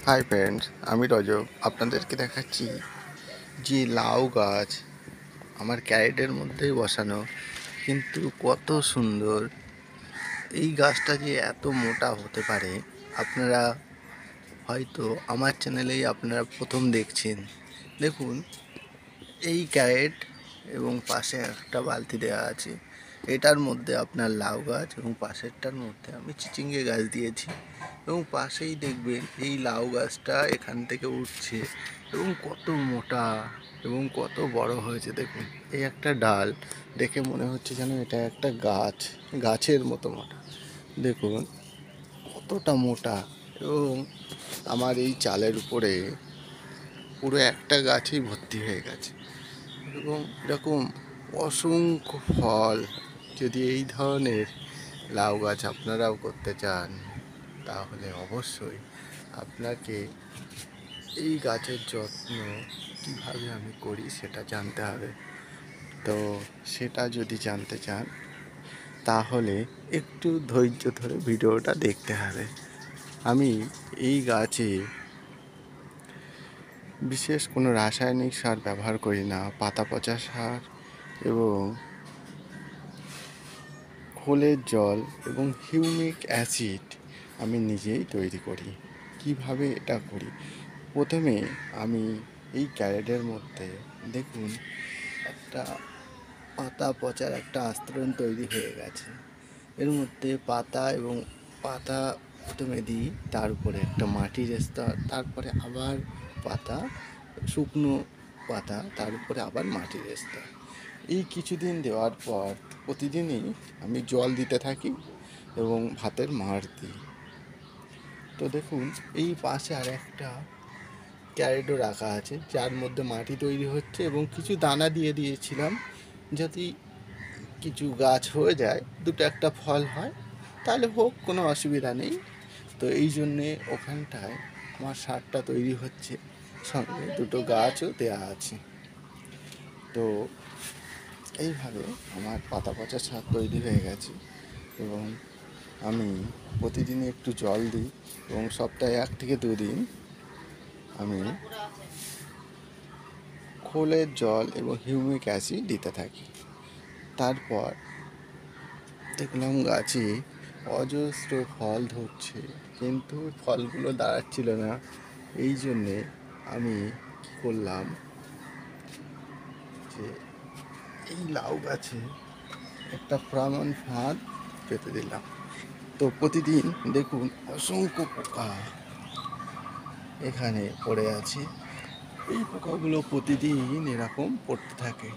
Hi friends, আমি রজব আপনাদেরকে দেখাচ্ছি যে লাউ গাছ আমার ক্যারেটের মধ্যেই বসানো, কিন্তু কত সুন্দর। এই গাছটা যে এত মোটা হতে পারে আপনারা হয়তো আমার চ্যানেলেই আপনারা প্রথম দেখছেন। দেখুন, এই ক্যারেট এবং পাশে একটা বালতি দেওয়া আছে, এটার মধ্যে আপনার লাউ গাছ এবং পাশেরটার মধ্যে আমি চিচিঙ্গে গাছ দিয়েছি। এবং পাশেই দেখবেন এই লাউ গাছটা এখান থেকে উঠছে এবং কত মোটা এবং কত বড় হয়েছে। দেখুন, এই একটা ডাল দেখে মনে হচ্ছে যেন এটা একটা গাছের মতো মোটা। দেখুন কতটা মোটা। এবং আমার এই চালের উপরে পুরো একটা গাছই ভর্তি হয়ে গেছে এবং এরকম অসংখ্য ফল। যদি এই ধরনের লাউ গাছ আপনারাও করতে চান তাহলে অবশ্যই আপনাকে এই গাছের যত্ন কিভাবে আমি করি সেটা জানতে হবে। তো সেটা যদি জানতে চান তাহলে একটু ধৈর্য ধরে ভিডিওটা দেখতে হবে। আমি এই গাছে বিশেষ কোনো রাসায়নিক সার ব্যবহার করি না, পাতা পচা সার এবং খোলের জল এবং হিউমিক অ্যাসিড আমি নিজেই তৈরি করি। কিভাবে এটা করি? প্রথমে আমি এই ক্যারেটের মধ্যে দেখুন একটা পাতা পচার একটা আস্তরণ তৈরি হয়ে গেছে। এর মধ্যে পাতা প্রথমে দিই, তার উপরে একটা মাটির স্তর, তারপরে আবার পাতা, শুকনো পাতা, তার উপরে আবার মাটির স্তর। এই কিছুদিন দেওয়ার পর প্রতিদিনই আমি জল দিতে থাকি এবং ভাতের মাড় দিই। তো দেখুন, এই পাশে আর একটা ক্যারেটও রাখা আছে যার মধ্যে মাটি তৈরি হচ্ছে এবং কিছু দানা দিয়ে দিয়েছিলাম, যদি কিছু গাছ হয়ে যায়, দুটো একটা ফল হয় তাহলে হোক, কোনো অসুবিধা নেই। তো এই জন্যে ওখানটায় আমার সারটা তৈরি হচ্ছে, সঙ্গে দুটো গাছও দেওয়া আছে। তো এইভাবে আমার পাতা পচা সার তৈরি হয়ে গেছে এবং আমি প্রতিদিনই একটু জল দিই এবং সপ্তাহে 1 থেকে 2 দিন আমি খোলের জল এবং হিউমিক অ্যাসিড দিতে থাকি। তারপর দেখলাম গাছে অজস্র ফল ধরছে, কিন্তু ফলগুলো দাঁড়াচ্ছিল না। এই জন্যে আমি কী করলাম, যে এই লাউ গাছে একটা প্রাণন ফাঁদ পেতে দিলাম। তো প্রতিদিন দেখুন অসংখ্য পোকা এখানে পড়ে আছে। এই পোকাগুলো প্রতিদিন এরকম পড়তে থাকে।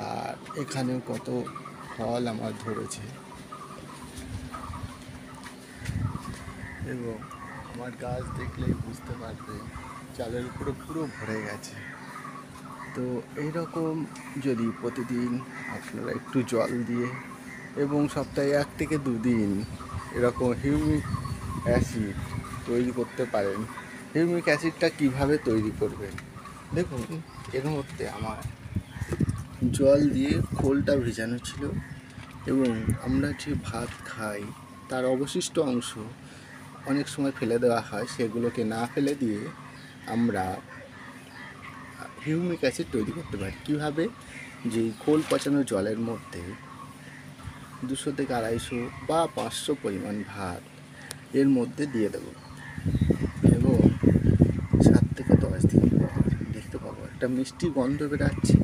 আর এখানেও কত ফল আমার ধরেছে এবং আমার গাছ দেখলেই বুঝতে পারবে চালের উপরে পুরো ভরে গেছে। তো এইরকম যদি প্রতিদিন আপনারা একটু জল দিয়ে এবং সপ্তাহে 1 থেকে 2 দিন এরকম হিউমিক অ্যাসিড তৈরি করতে পারেন। হিউমিক অ্যাসিডটা কিভাবে তৈরি করবেন? দেখুন, এর মধ্যে আমার জল দিয়ে খোলটা ভেজানো ছিল এবং আমরা যে ভাত খাই তার অবশিষ্ট অংশ অনেক সময় ফেলে দেওয়া হয়, সেগুলোকে না ফেলে দিয়ে আমরা হিউমিক অ্যাসিড তৈরি করতে পারি। কীভাবে? যে খোল পচানো জলের মধ্যে 200 থেকে 250 বা 500 পরিমাণ ভাত এর মধ্যে দিয়ে দেবো এবং 7 থেকে 10 দিন পর দেখতে পাবো একটা মিষ্টি গন্ধ বেরাচ্ছে।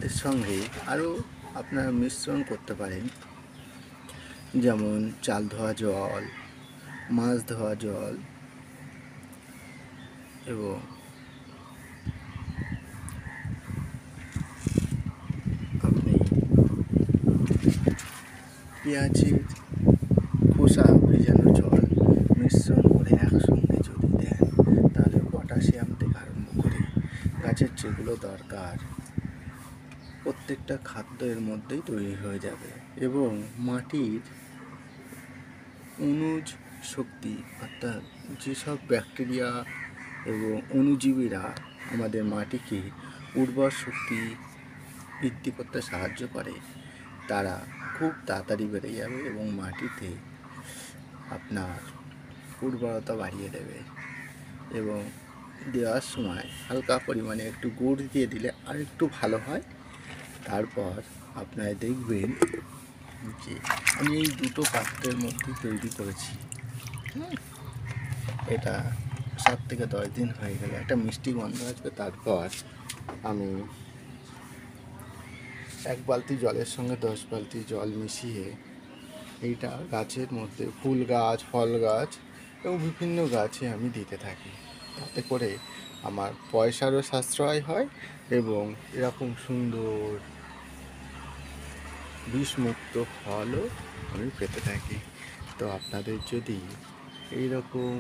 এর সঙ্গে আরও আপনারা মিশ্রণ করতে পারেন, যেমন চাল ধোয়া জল, মাছ ধোয়া জল এবং আপনি পেঁয়াজের খোসা ভেজানো জল মিশ্রণ করে একসঙ্গে যদি দেন, তাহলে পটাশিয়াম থেকে আরম্ভ করে গাছের যেগুলো দরকার প্রত্যেকটা খাদ্য এর মধ্যেই তৈরি হয়ে যাবে এবং মাটির অনুজ শক্তি, অর্থাৎ যেসব ব্যাকটেরিয়া এবং অণুজীবীরা আমাদের মাটিকে উর্বর শক্তি বৃদ্ধি করতে সাহায্য করে, তারা খুব তাড়াতাড়ি বেড়ে যাবে এবং মাটিতে আপনার উর্বরতা বাড়িয়ে দেবে। এবং দেওয়ার সময় হালকা পরিমাণে একটু গুড় দিয়ে দিলে আর একটু ভালো হয়। তারপর আপনারা দেখবেন যে আমি এই দুটো পাত্রের মধ্যে তৈরি করেছি। এটা 7 থেকে 10 দিন হয়ে গেলে একটা মিষ্টি গন্ধ আসবে। তারপর আমি 1 বালতি জলের সঙ্গে 10 বালতি জল মিশিয়ে এইটা গাছের মধ্যে ফুল গাছ, ফল গাছ এবং বিভিন্ন গাছে আমি দিতে থাকি। তাতে করে আমার পয়সারও সাশ্রয় হয় এবং এরকম সুন্দর বিষমুক্ত ফলও আমি পেতে থাকি। তো আপনাদের যদি এইরকম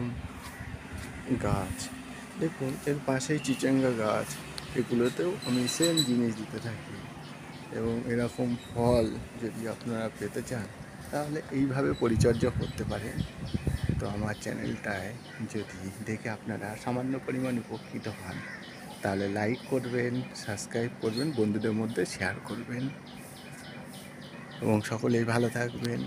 গাছ, দেখুন এর পাশেই চিচিঙ্গা গাছ, এগুলোতেও আমি সেম জিনিস দিতে থাকি। এবং এরকম ফল যদি আপনারা পেতে চান তাহলে এইভাবে পরিচর্যা করতে পারেন। তো আমার চ্যানেলটায় যদি দেখে আপনারা সামান্য পরিমাণ উপকৃত হন তাহলে লাইক করবেন, সাবস্ক্রাইব করবেন, বন্ধুদের মধ্যে শেয়ার করবেন এবং সকলেই ভালো থাকবেন।